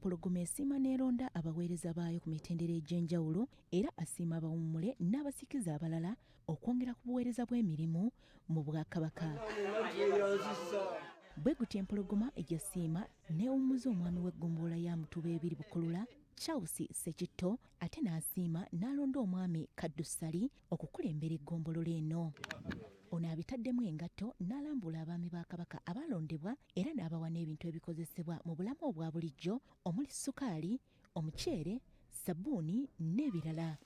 empologoma esiima n'eronda abaweereza baayo ku mitendera egy'enjawulo era asiima abawummule n'abasikiza abalala okwongera ku buweereza bw'emirimu mu Bwakabaka. Bwe gutyo empologoma egyasiima neewummuza omwami w'eggombolola ya Mutuba 2 Bukulula Charles Sekitto ate n'asiima n'alonda omwami Kaddusali okukulembera eggombolola eno. Ono abitaddemu engatto n'alambula abaami ba Kabaka abalondebwa era n'abawa n'ebintu ebikozesebwa mu bulamu obwa bulijjo omuli sukaali, omuceere, sabbuuni n'ebirala.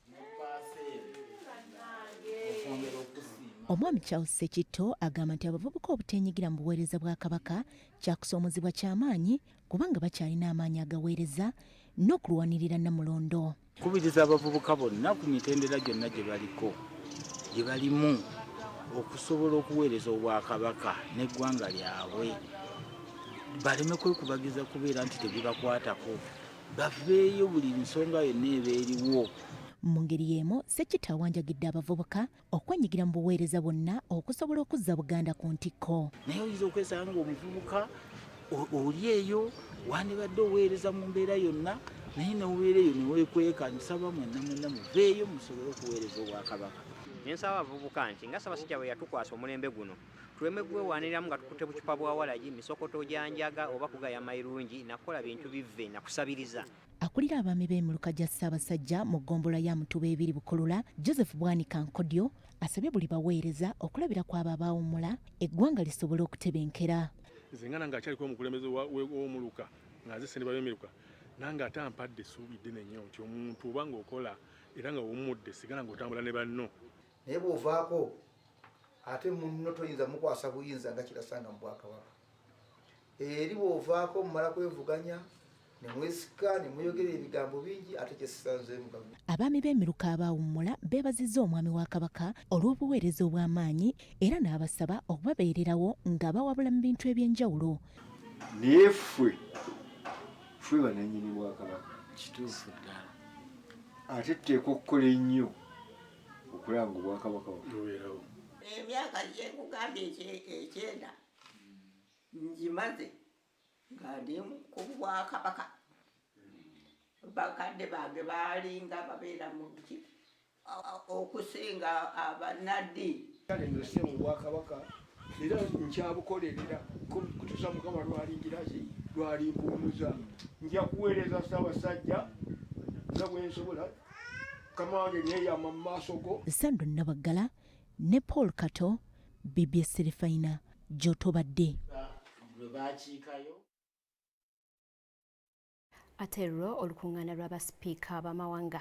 Omwami Charles Sekitto agamba nti abavubuka obuteenyigira mu buweereza bwa Kabaka kyakusoomozebwa ky'amaanyi kubanga bakyalina amaanyi agaweereza n'okulwanirira Namulondo. Kubiriza abavubuka bonna ku mitendera gyonna gye baliko gye balimu okusobola okuweereza Obwakabaka n'eggwanga lyabwe baleme kwekubagiza kubeera nti tebibakwatako baveeyo buli nsonga yonna eba eriwo. Mu ngeri y'emu Sekitto awanjagidde abavubuka okwenyigira mu buweereza bwonna okusobola okuzza Buganda ku ntikko. Naye oyinza okwesanga ng'omuvubuka oli eyo wandibadde oweereza mu mbeera yonna naye neweera eyo neweekweka nsaba mwenna muveeyo musobole okuweereza Obwakabaka. Nensaba abavubuka nti nga Ssaabasajja bwe yatukwasa omulembe guno tuleme gwewaniramu nga tukutte bucupa bwa walagi misokoto gyanjaga oba kugaya mayirungi nakola bintu bivve nakusabiriza. Akulira abaami b'emiruka gya Ssaabasajja mu ggombolola ya Mutuba 2 Bukulula Joseph Bwanika Nkodyo asabye buli baweereza okulabira kwabo abaawummula eggwanga lisobole okutebenkera. Nze nga nange akyaliko omukulembeze w'omuluka ng'azisendeba b'emiruka nange ate ampadde essuubi ddene nnyo nti omuntu oba ng'okola era nga wumudde sigala ng'otambula ne banno. Naye bw'ovaako ate munno toyinza mukwasa buyinza nga kirasanga mu Bwakabaka. Eri bw'ovaako mumala kwevuganya ne mwesika ne muyogera ebigambo bingi ate kyesisanzeemu gavumenti. Abaami b'emiruka abaawummula beebazizza omwami wa Kabaka olw'obuweereza obw'amaanyi era n'abasaba okubabeererawo nga bawabula mu bintu eby'enjawulo. Naye ffe banannyini Bwakabaka Kituufu ddala. ate tteeka okukola ennyo okulanga Obwakabaka Bubeerawo. Emyaka gye nkugambye 9 ngimaze nga ndi ku Bwakabaka. Bakadde bange baalinga babeera mu ki okusinga abanaddi. Kale ndose mu Bwakabaka era nkyabukolerera kutuusa Mukama lwalingirazi lwalimpuumuza. Nja kuweereza Ssaabasajja nga bwe nsobola Mukama wange neeyama mu maaso go. Sando Nabaggala ne Paul Kato BBS Serifina gy'otobadde. Ate lwo olukungaana lw'abasipiika b'amawanga